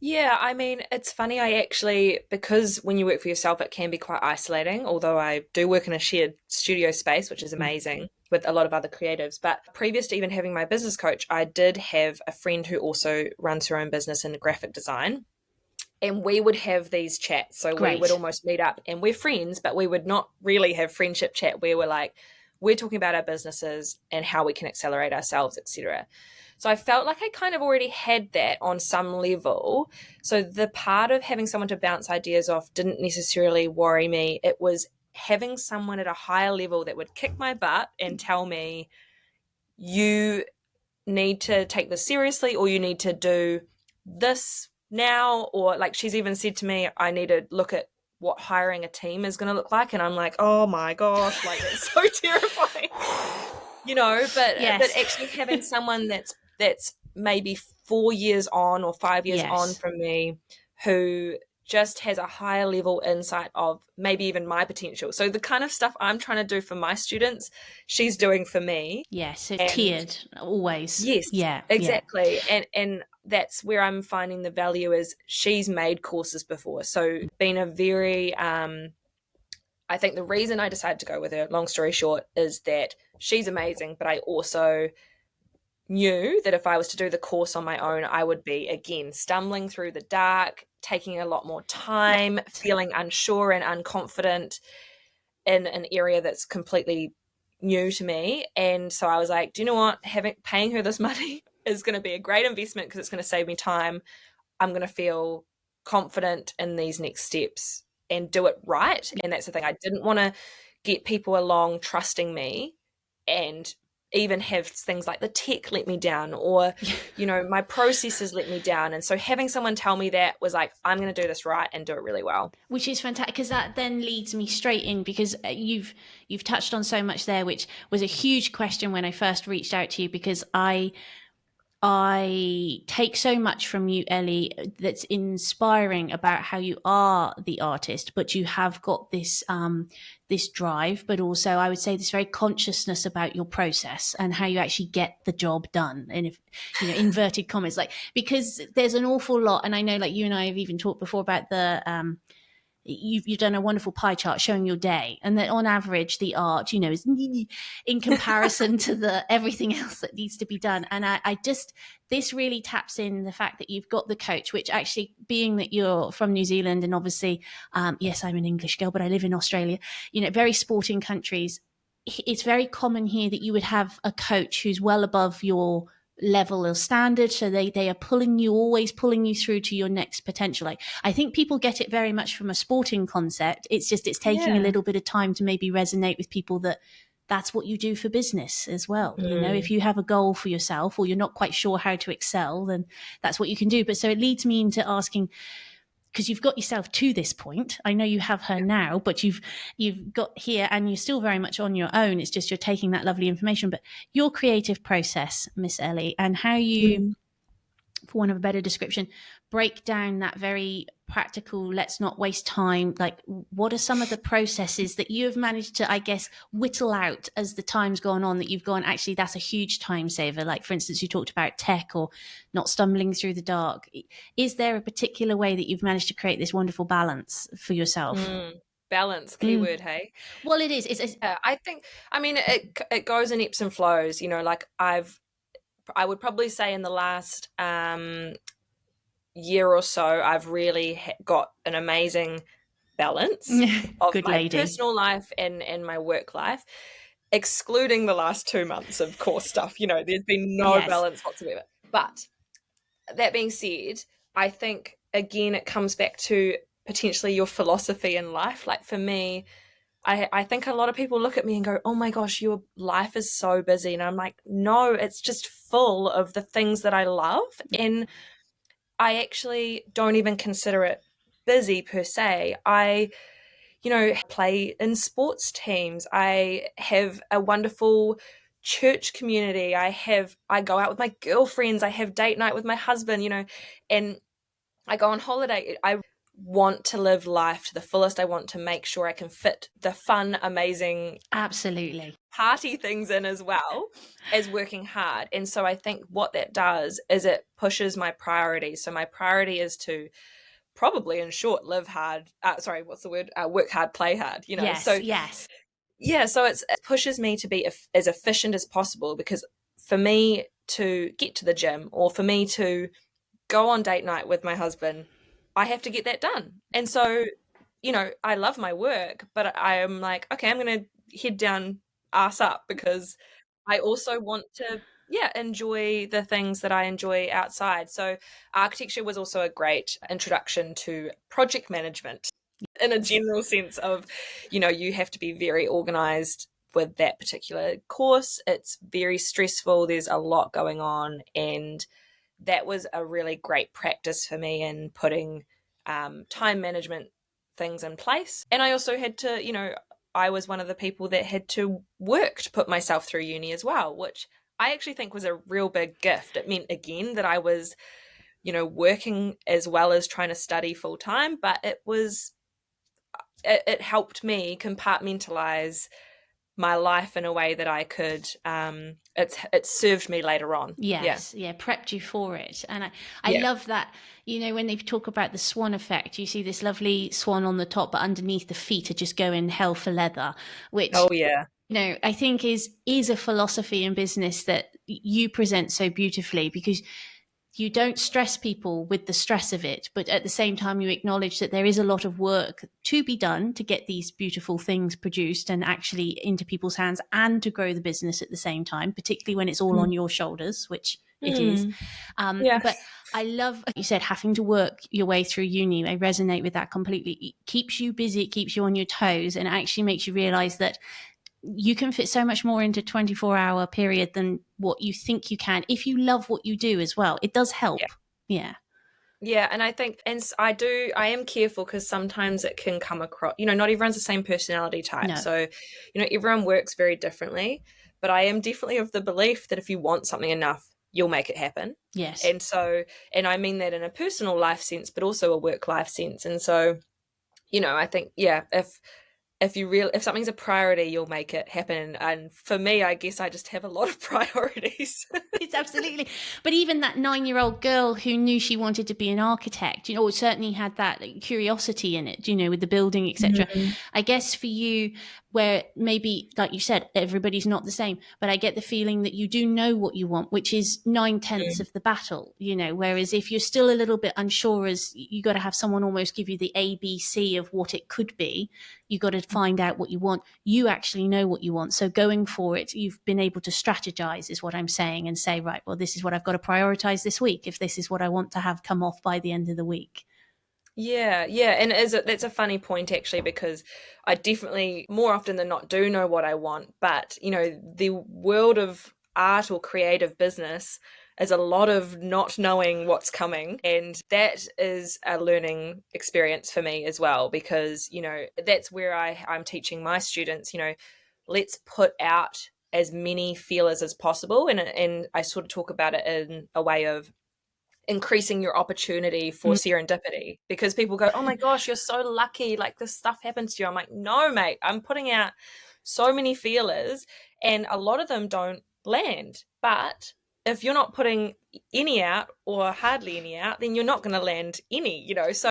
Yeah, I mean, it's funny. I actually, because when you work for yourself, it can be quite isolating, although I do work in a shared studio space, which is amazing with a lot of other creatives. But previous to even having my business coach, I did have a friend who also runs her own business in graphic design. And we would have these chats. So we would Great. almost meet up and we're friends, but we would not really have friendship chat where we're like, we're talking about our businesses and how we can accelerate ourselves, etc. So I felt like I kind of already had that on some level. So the part of having someone to bounce ideas off didn't necessarily worry me. It was having someone at a higher level that would kick my butt and tell me, you need to take this seriously, or you need to do this now. Or like she's even said to me, I need to look at what hiring a team is going to look like. And I'm like, oh my gosh, like it's so terrifying, but Yes. actually having someone that's maybe 4 years on or 5 years on Yes. from me, who just has a higher level insight of maybe even my potential. So the kind of stuff I'm trying to do for my students, she's doing for me. Yes. So And tiered always. yes, Yeah. Yeah. exactly. And that's where I'm finding the value is she's made courses before. So been a very I think the reason I decided to go with her, long story short, is that she's amazing, but I also knew that if I was to do the course on my own, I would be, again, stumbling through the dark, taking a lot more time, feeling unsure and unconfident in an area that's completely new to me. And so I was like, do you know what? Paying her this money is going to be a great investment because it's going to save me time. I'm going to feel confident in these next steps and do it right. And that's the thing. I didn't want to get people along trusting me and even have things like the tech let me down, or my processes let me down. And so having someone tell me that was like, I'm going to do this right and do it really well. Which is fantastic, because that then leads me straight in, because you've touched on so much there, which was a huge question when I first reached out to you, because I take so much from you, Ellie, that's inspiring about how you are the artist, but you have got this drive, but also I would say this very consciousness about your process and how you actually get the job done. And if inverted commas, like, because there's an awful lot, and I know, like, you and I have even talked before about the you've done a wonderful pie chart showing your day, and that on average the art is in comparison to the everything else that needs to be done. And I just, this really taps in the fact that you've got the coach, which actually, being that you're from New Zealand, and obviously yes, I'm an English girl, but I live in Australia, very sporting countries, it's very common here that you would have a coach who's well above your level or standard, so they are always pulling you through to your next potential. Like, I think people get it very much from a sporting concept. It's just, it's taking a little bit of time to maybe resonate with people that that's what you do for business as well. If you have a goal for yourself, or you're not quite sure how to excel, then that's what you can do. But so it leads me into asking, because you've got yourself to this point. I know you have her now, but you've got here, and you're still very much on your own. It's just you're taking that lovely information. But your creative process, Miss Ellie, and how you, for want of a better description, break down that very practical, let's not waste time. Like, what are some of the processes that you have managed to, I guess, whittle out as the time's gone on, that you've gone, actually, that's a huge time saver? Like, for instance, you talked about tech or not stumbling through the dark. Is there a particular way that you've managed to create this wonderful balance for yourself? Balance, keyword, hey? Well, it is. I think, it goes in ebbs and flows. Like I would probably say in the last year or so, I've really got an amazing balance of Good my lady. personal life and my work life, excluding the last 2 months of course stuff. There's been no balance whatsoever. But that being said, I think, again, it comes back to potentially your philosophy in life. Like for me, I think a lot of people look at me and go, oh my gosh, your life is so busy. And I'm like, no, it's just full of the things that I love. And I actually don't even consider it busy per se. I play in sports teams. I have a wonderful church community. I go out with my girlfriends. I have date night with my husband, and I go on holiday. I want to live life to the fullest. I want to make sure I can fit the fun, amazing, Absolutely. party things in as well as working hard. And so I think what that does is it pushes my priorities. So my priority is to probably, in short, live hard. Work hard, play hard, Yes, So yes. yeah, so it pushes me to be as efficient as possible, because for me to get to the gym, or for me to go on date night with my husband, I have to get that done. And so, I love my work, but I am like, okay, I'm going to head down, ass up, because I also want to, yeah, enjoy the things that I enjoy outside. So architecture was also a great introduction to project management, in a general sense of, you have to be very organized with that particular course. It's very stressful. There's a lot going on, and that was a really great practice for me in putting time management things in place. And I also had to, I was one of the people that had to work to put myself through uni as well, which I actually think was a real big gift. It meant, again, that I was, working as well as trying to study full time, but it helped me compartmentalize my life in a way that I could, it served me later on. Yes, yeah, prepped you for it. And I Yeah. love that, when they talk about the swan effect, you see this lovely swan on the top, but underneath the feet are just going hell for leather, which, Oh yeah. I think is a philosophy in business that you present so beautifully, because you don't stress people with the stress of it, but at the same time you acknowledge that there is a lot of work to be done to get these beautiful things produced and actually into people's hands, and to grow the business at the same time, particularly when it's all on your shoulders, which it is. Yeah. But I love, like you said, having to work your way through uni. I resonate with that completely. It keeps you busy, it keeps you on your toes, and it actually makes you realize that you can fit so much more into a 24-hour period than what you think you can, if you love what you do as well. It does help. Yeah. Yeah, and I think, and I am careful, because sometimes it can come across, not everyone's the same personality type. No. So, everyone works very differently, but I am definitely of the belief that if you want something enough, you'll make it happen. Yes. And so, and I mean that in a personal life sense, but also a work life sense. And so, I think, yeah, if something's a priority, you'll make it happen. And for me, I guess I just have a lot of priorities. It's absolutely. But even that 9-year-old girl who knew she wanted to be an architect, certainly had that curiosity in it, with the building, etc. I guess for you, where maybe, like you said, everybody's not the same, but I get the feeling that you do know what you want, which is 9/10 of the battle, whereas if you're still a little bit unsure, as you got to have someone almost give you the ABC of what it could be. You got to find out what you want. You actually know what you want. So going for it, you've been able to strategize, is what I'm saying, and say, right, well, this is what I've got to prioritize this week, if this is what I want to have come off by the end of the week. Yeah, and that's a funny point, actually, because I definitely, more often than not, do know what I want. But, the world of art or creative business is a lot of not knowing what's coming. And that is a learning experience for me as well, because, that's where I'm teaching my students, let's put out as many feelers as possible. And I sort of talk about it in a way of increasing your opportunity for serendipity, because people go, oh my gosh, you're so lucky, like this stuff happens to you. I'm like, no mate, I'm putting out so many feelers, and a lot of them don't land. But if you're not putting any out, or hardly any out, then you're not going to land any, so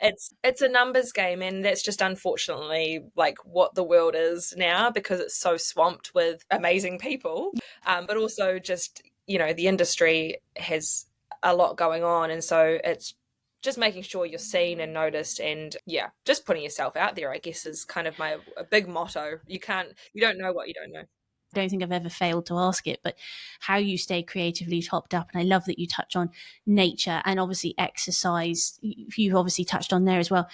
it's a numbers game. And that's just unfortunately like what the world is now, because it's so swamped with amazing people, but also just, the industry has a lot going on. And so it's just making sure you're seen and noticed, and yeah, just putting yourself out there, I guess, is kind of a big motto. You don't know what you don't know. I don't think I've ever failed to ask it, but how you stay creatively topped up. And I love that you touch on nature and obviously exercise. You've obviously touched on there as well.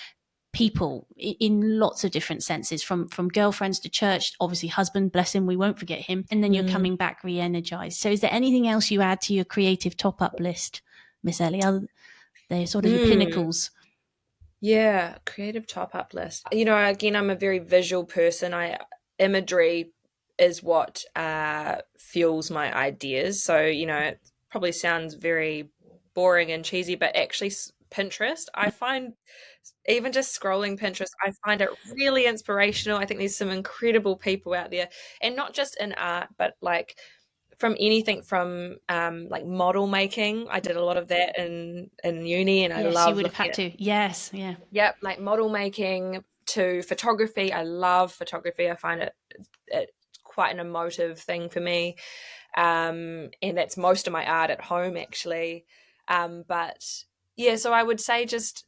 People in lots of different senses, from girlfriends to church, obviously husband, bless him, we won't forget him, and then you're coming back re-energized. So is there anything else you add to your creative top-up list, Miss Ellie? They're sort of the pinnacles. Yeah, creative top-up list. Again, I'm a very visual person. Imagery is what fuels my ideas. So, it probably sounds very boring and cheesy, but actually Pinterest. I find even just scrolling Pinterest, I find it really inspirational. I think there's some incredible people out there, and not just in art, but like from anything from like model making. I did a lot of that in uni, and I Yes, you love would have looking had at, to. Yes, yeah. yep, like model making to photography. I love photography. I find it quite an emotive thing for me, and that's most of my art at home actually. But yeah, so I would say just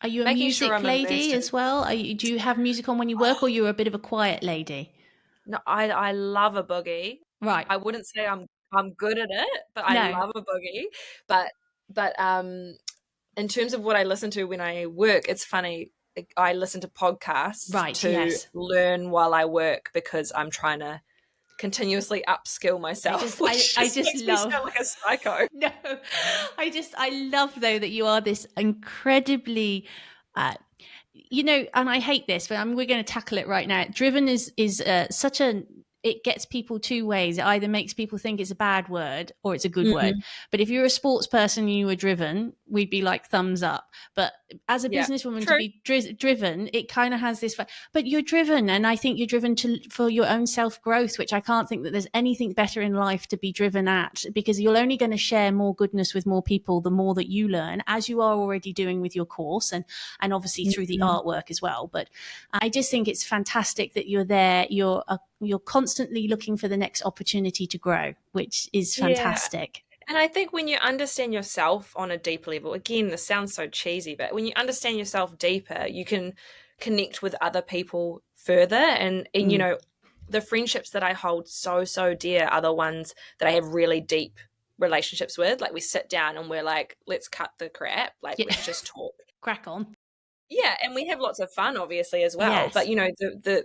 Are you a making sure music I'm lady immersed in. as well? Do you have music on when you work, or you're a bit of a quiet lady? No, I love a boogie. Right. I wouldn't say I'm good at it, but I No. love a boogie. But in terms of what I listen to when I work, it's funny. I listen to podcasts Right. to Yes. learn while I work because I'm trying to continuously upskill myself, which I just just makes me love. sound like a psycho. No, I love though that you are this incredibly, uh, and I hate this, but we're going to tackle it right now. Driven is such a, it gets people two ways. It either makes people think it's a bad word or it's a good word. Mm, But if you're a sports person and you were driven, we'd be like thumbs up. But as a yeah, businesswoman to true. be driven, it kind of has this. But you're driven, and I think you're driven for your own self growth, which I can't think that there's anything better in life to be driven at, because you're only going to share more goodness with more people the more that you learn, as you are already doing with your course, and obviously through the Mm, artwork as well. But I just think it's fantastic that you're there. You're constantly looking for the next opportunity to grow, which is yeah. fantastic. And I think when you understand yourself on a deep level, again, this sounds so cheesy, but when you understand yourself deeper, you can connect with other people further. And Mm. the friendships that I hold so dear are the ones that I have really deep relationships with. Like we sit down and we're like, let's cut the crap. Like Yeah. let's just talk. Crack on. Yeah, and we have lots of fun, obviously, as well. But Yes.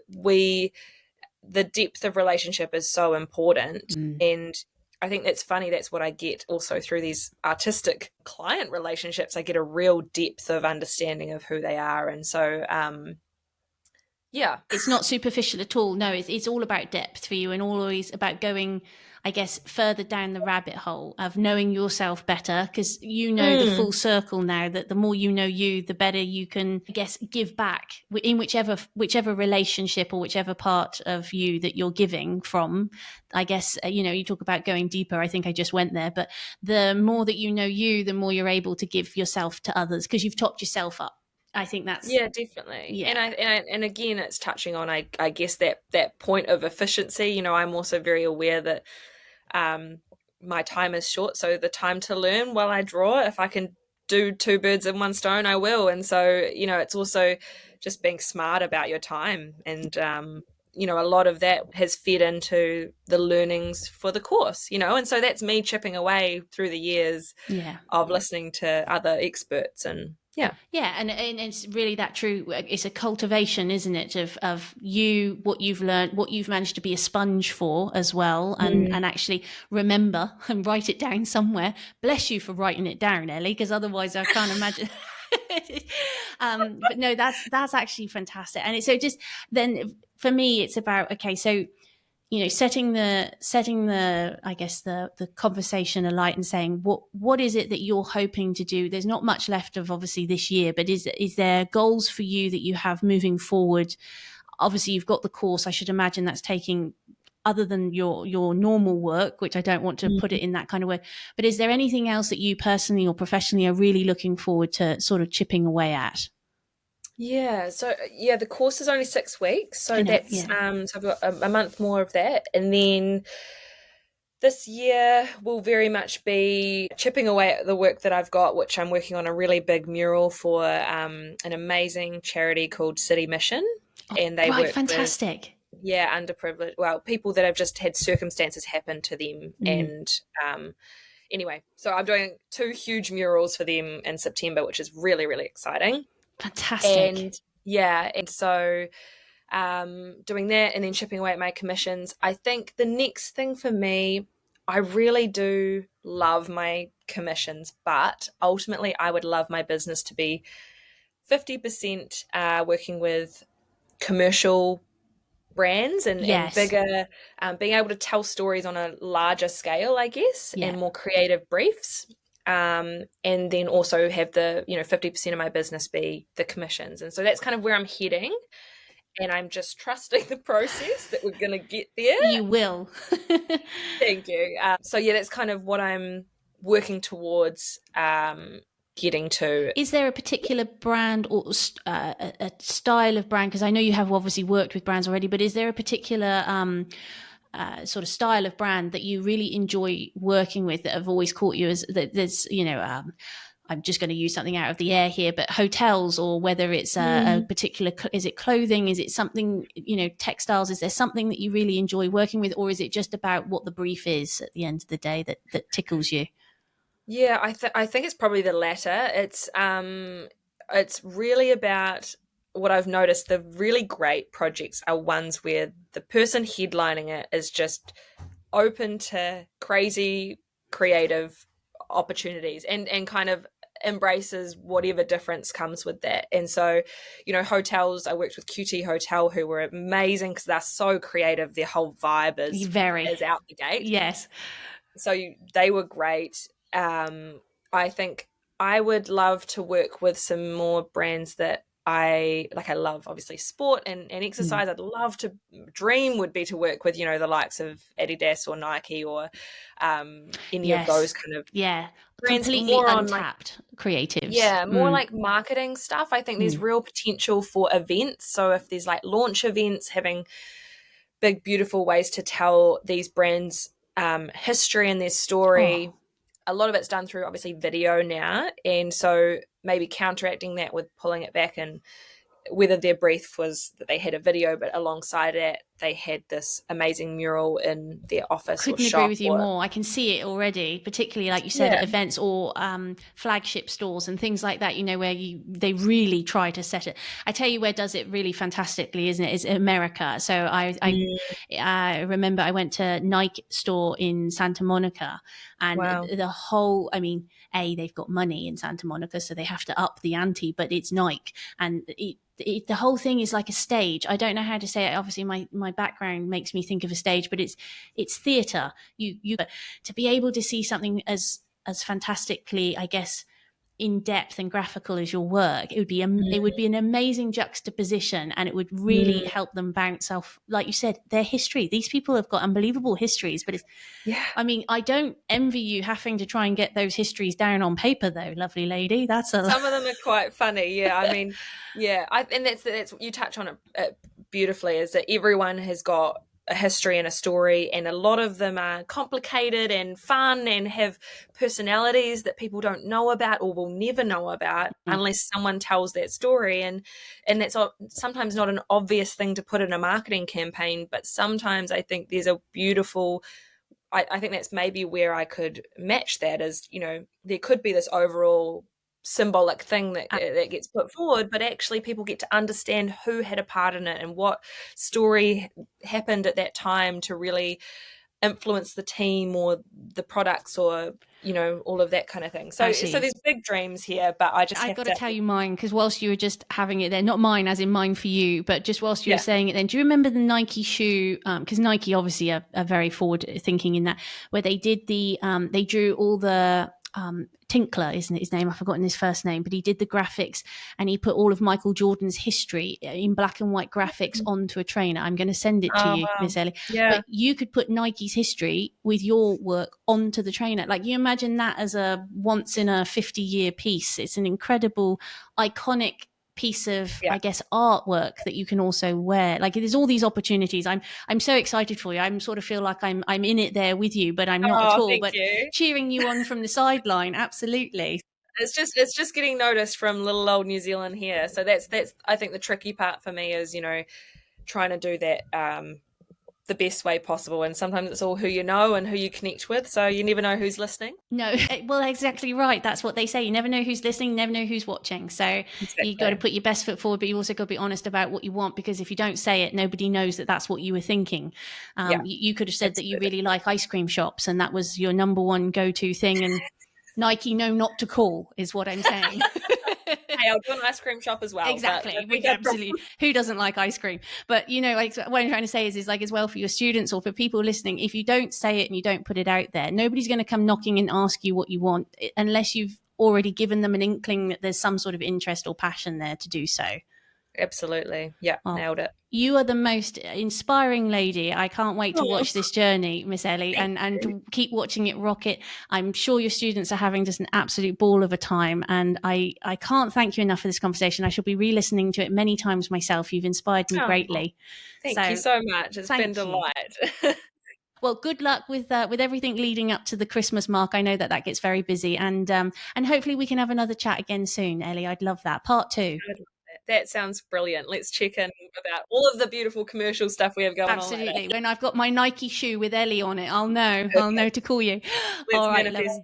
the depth of relationship is so important. Mm. And I think that's funny. That's what I get also through these artistic client relationships. I get a real depth of understanding of who they are. And so, yeah. It's not superficial at all. No, it's all about depth for you, and always about going, I guess, further down the rabbit hole of knowing yourself better, because you know the Mm, full circle now, that the more you know you, the better you can, I guess, give back in whichever relationship or whichever part of you that you're giving from. I guess, you talk about going deeper. I think I just went there, but the more that you know you, the more you're able to give yourself to others, because you've topped yourself up. I think that's, yeah, definitely. yeah. And again, it's touching on, I guess, that point of efficiency. I'm also very aware that my time is short, so the time to learn while I draw, if I can do two birds in one stone, I will. And so, it's also just being smart about your time. And, a lot of that has fed into the learnings for the course, and so that's me chipping away through the years Yeah. of listening to other experts. And yeah. Yeah, and it's really that true. It's a cultivation, isn't it, of you, what you've learned, what you've managed to be a sponge for as well, and Mm. actually remember and write it down somewhere. Bless you for writing it down, Ellie, because otherwise I can't imagine. But no, that's actually fantastic. And so just then for me, it's about, okay, so setting the I guess the conversation alight, and saying what is it that you're hoping to do. There's not much left of obviously this year, but is there goals for you that you have moving forward? Obviously you've got the course. I should imagine that's taking, other than your normal work, which I don't want to put it in that kind of way, but is there anything else that you personally or professionally are really looking forward to sort of chipping away at? Yeah, so yeah, the course is only 6 weeks, I so know, that's yeah. so I've got a month more of that, and then this year will very much be chipping away at the work that I've got, which I'm working on a really big mural for an amazing charity called City Mission, Oh, and they right, work with, fantastic. yeah, underprivileged, well, people that have just had circumstances happen to them, Mm, and anyway, so I'm doing 2 huge murals for them in September, which is really really exciting. fantastic. And yeah, and so doing that and then chipping away at my commissions. I think the next thing for me, I really do love my commissions, but ultimately I would love my business to be 50% working with commercial brands and Yes. bigger, being able to tell stories on a larger scale, I guess, Yeah. and more creative briefs. and then also have the 50% of my business be the commissions. And so that's kind of where I'm heading, and I'm just trusting the process that we're going to get there. You will. Thank you. So yeah, that's kind of what I'm working towards getting to. Is there a particular brand or a style of brand? Because I know you have obviously worked with brands already, but is there a particular sort of style of brand that you really enjoy working with that have always caught you as that there's, I'm just going to use something out of the air here, but hotels, or whether it's a particular, is it clothing? Is it something, textiles? Is there something that you really enjoy working with, or is it just about what the brief is at the end of the day that tickles you? Yeah, I think it's probably the latter. It's really about what I've noticed. The really great projects are ones where the person headlining it is just open to crazy creative opportunities and kind of embraces whatever difference comes with that. And so, hotels, I worked with QT Hotel, who were amazing because they're so creative. Their whole vibe is out the gate. Yes. So they were great. I think I would love to work with some more brands that I love, obviously, sport and exercise. I'd love to, dream would be to work with, the likes of Adidas or Nike or any of those kind of brands. Completely More untapped creatives. Yeah, more like marketing stuff. I think there's real potential for events. So if there's like launch events, having big, beautiful ways to tell these brands' history and their story. A lot of it's done through obviously video now, and so maybe counteracting that with pulling it back, and whether their brief was that they had a video, but alongside it they had this amazing mural in their office. Couldn't agree with you more. I can see it already, particularly like you said, at events or flagship stores and things like that, where they really try to set it. I tell you where does it really fantastically, isn't it? Is America. So I remember I went to Nike store in Santa Monica, and the whole, they've got money in Santa Monica, so they have to up the ante, but it's Nike, and the whole thing is like a stage. I don't know how to say it. Obviously, my background makes me think of a stage, but it's theatre. You to be able to see something as fantastically, I guess, in depth and graphical as your work, it would be an amazing juxtaposition, and it would really help them bounce off, like you said, their history. These people have got unbelievable histories, but I don't envy you having to try and get those histories down on paper, though, lovely lady. Some of them are quite funny. And that's you touch on it beautifully, is that everyone has got a history and a story, and a lot of them are complicated and fun and have personalities that people don't know about or will never know about unless someone tells that story. And that's sometimes not an obvious thing to put in a marketing campaign, but sometimes I think there's a beautiful, I think that's maybe where I could match that, is, there could be this overall symbolic thing that gets put forward, but actually people get to understand who had a part in it and what story happened at that time to really influence the team or the products or all of that kind of thing. So there's big dreams here, but I've got to tell you mine, because whilst you were just having it there, not mine as in mine for you, but just whilst you were saying it then, do you remember the Nike shoe, because Nike obviously are very forward thinking in that, where they did they drew all the Tinkler, isn't it his name? I've forgotten his first name, but he did the graphics, and he put all of Michael Jordan's history in black and white graphics onto a trainer. I'm going to send it to you, Miss Ellie. But you could put Nike's history with your work onto the trainer. Like, you imagine that as a once in a 50-year piece. It's an incredible, iconic piece of I guess artwork that you can also wear. Like, there's all these opportunities. I'm so excited for you. I'm sort of feel like I'm in it there with you, but I'm not at all, but cheering you on from the sideline. Absolutely. It's just getting noticed from little old New Zealand here. So that's I think the tricky part for me is trying to do that the best way possible, and sometimes it's all who you know and who you connect with, so you never know who's listening. No, well, exactly right. That's what they say. You never know who's listening, you never know who's watching. So you got to put your best foot forward, but you also got to be honest about what you want, because if you don't say it, nobody knows that that's what you were thinking. You could have said that you really like ice cream shops, and that was your number one go-to thing, and Nike know not to call is what I'm saying. Hey, I'll do an ice cream shop as well. Exactly. Absolutely. Who doesn't like ice cream? But, like what I'm trying to say is like, as well, for your students or for people listening, if you don't say it and you don't put it out there, nobody's going to come knocking and ask you what you want unless you've already given them an inkling that there's some sort of interest or passion there to do so. Absolutely. Yeah, nailed it. You are the most inspiring lady. I can't wait to watch this journey, Miss Ellie, and to keep watching it rocket. I'm sure your students are having just an absolute ball of a time. And I can't thank you enough for this conversation. I shall be re-listening to it many times myself. You've inspired me greatly. Thank you so much. It's been a delight. Well, good luck with everything leading up to the Christmas mark. I know that gets very busy, and hopefully we can have another chat again soon, Ellie. I'd love that. Part 2. That sounds brilliant. Let's check in about all of the beautiful commercial stuff we have going on. Absolutely. When I've got my Nike shoe with Ellie on it, I'll know to call you. Let's manifest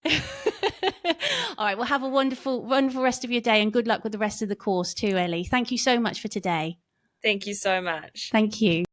that. All right. Well, have a wonderful, wonderful rest of your day, and good luck with the rest of the course too, Ellie. Thank you so much for today. Thank you so much. Thank you.